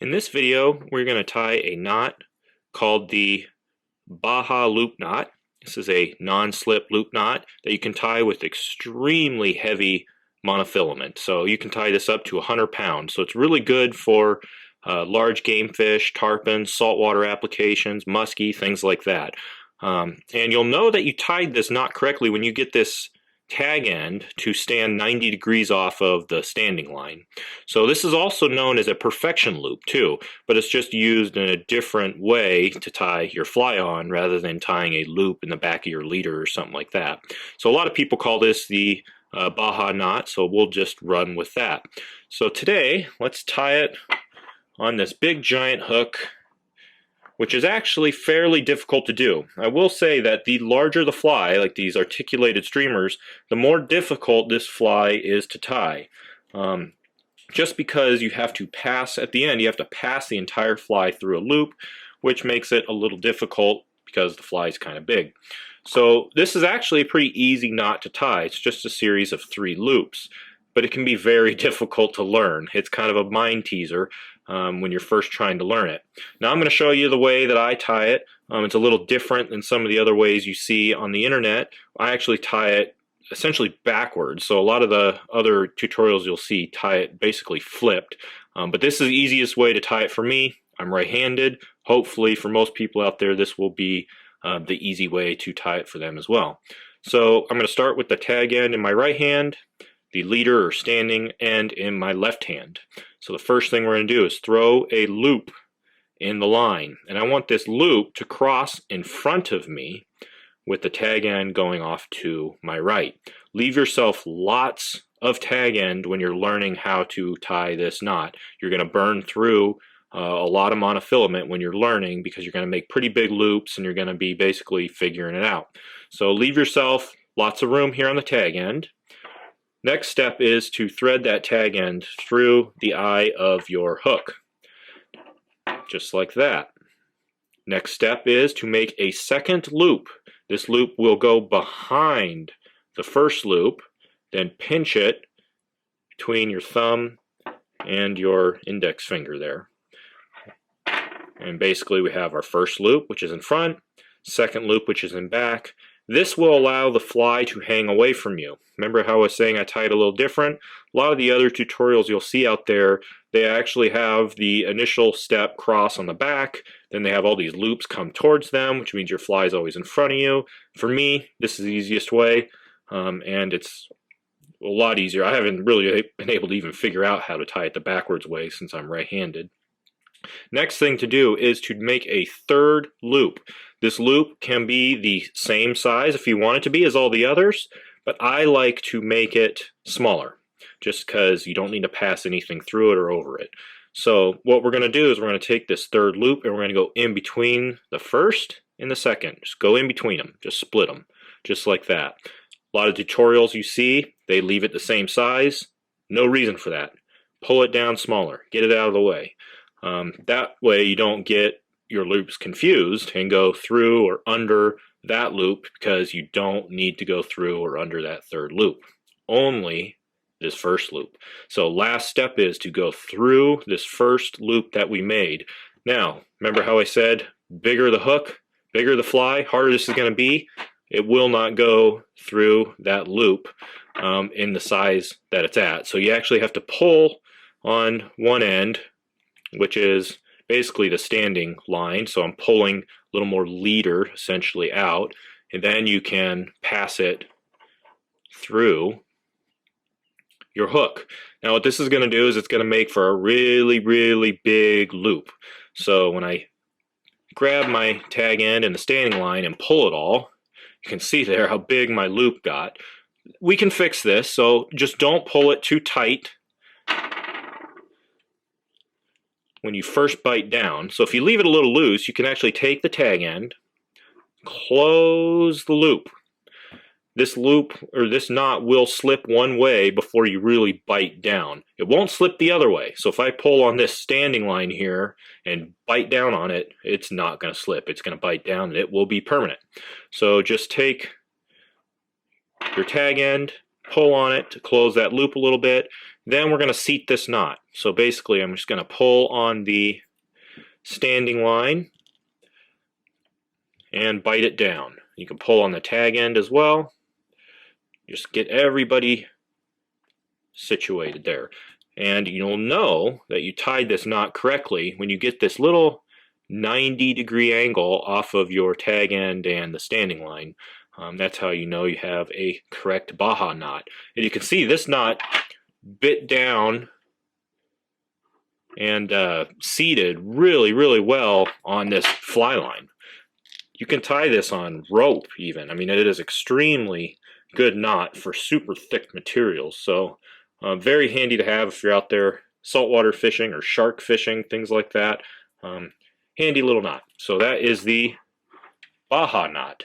In this video, we're going to tie a knot called the Baja loop knot. This is a non-slip loop knot that you can tie with extremely heavy monofilament. So you can tie this up to 100 pounds. So it's really good for large game fish, tarpon, saltwater applications, muskie, things like that. And you'll know that you tied this knot correctly when you get this tag end to stand 90 degrees off of the standing line. So this is also known as a perfection loop too, but it's just used in a different way to tie your fly on rather than tying a loop in the back of your leader or something like that. So a lot of people call this the Baja knot, so we'll just run with that. So today, let's tie it on this big giant hook, which is actually fairly difficult to do. I will say that the larger the fly, like these articulated streamers, the more difficult this fly is to tie. Just because you have to pass, at the end, you have to pass the entire fly through a loop, which makes it a little difficult because the fly is kind of big. So this is actually a pretty easy knot to tie. It's just a series of 3 loops, but it can be very difficult to learn. It's kind of a mind teaser when you're first trying to learn it. Now I'm going to show you the way that I tie it. It's a little different than some of the other ways you see on the internet. I actually tie it essentially backwards. So a lot of the other tutorials you'll see tie it basically flipped. But this is the easiest way to tie it for me. I'm right-handed. Hopefully for most people out there this will be the easy way to tie it for them as well. So I'm going to start with the tag end in my right hand, the leader or standing end in my left hand. So the first thing we're going to do is throw a loop in the line. And I want this loop to cross in front of me with the tag end going off to my right. Leave yourself lots of tag end when you're learning how to tie this knot. You're going to burn through a lot of monofilament when you're learning because you're going to make pretty big loops and you're going to be basically figuring it out. So leave yourself lots of room here on the tag end. Next step is to thread that tag end through the eye of your hook, just like that. Next step is to make a second loop. This loop will go behind the first loop, then pinch it between your thumb and your index finger there. And basically we have our first loop, which is in front, second loop, which is in back. This will allow the fly to hang away from you. Remember how I was saying I tied a little different? A lot of the other tutorials you'll see out there, they actually have the initial step cross on the back, then they have all these loops come towards them, which means your fly is always in front of you. For me, this is the easiest way, and it's a lot easier. I haven't really been able to even figure out how to tie it the backwards way since I'm right-handed. Next thing to do is to make a third loop. This loop can be the same size if you want it to be as all the others, but I like to make it smaller just because you don't need to pass anything through it or over it. So what we're going to do is we're going to take this third loop and we're going to go in between the first and the second. Just go in between them, just split them, just like that. A lot of tutorials you see, they leave it the same size. No reason for that. Pull it down smaller, get it out of the way. That way you don't get your loops confused and go through or under that loop because you don't need to go through or under that third loop. Only this first loop. So last step is to go through this first loop that we made. Now, remember how I said bigger the hook, bigger the fly, harder this is going to be? It will not go through that loop in the size that it's at. So you actually have to pull on one end, which is basically the standing line. So I'm pulling a little more leader essentially out, and then you can pass it through your hook. Now what this is going to do is it's going to make for a really, really big loop. So when I grab my tag end in the standing line and pull it all, you can see there how big my loop got. We can fix this, so just don't pull it too tight when you first bite down. So if you leave it a little loose, you can actually take the tag end, close the loop. This loop or this knot will slip one way before you really bite down. It won't slip the other way. So if I pull on this standing line here and bite down on it, it's not going to slip. It's going to bite down and it will be permanent. So just take your tag end, pull on it to close that loop a little bit, Then we're going to seat this knot. So basically I'm just going to pull on the standing line and bite it down. You can pull on the tag end as well. Just get everybody situated there. And you'll know that you tied this knot correctly when you get this little 90-degree angle off of your tag end and the standing line. That's how you know you have a correct Baja knot. And you can see this knot bit down and seated really well on this fly line. You can tie this on rope even. I mean, it is extremely good knot for super thick materials. So very handy to have if you're out there saltwater fishing or shark fishing, things like that. Handy little knot. So that is the Baja knot.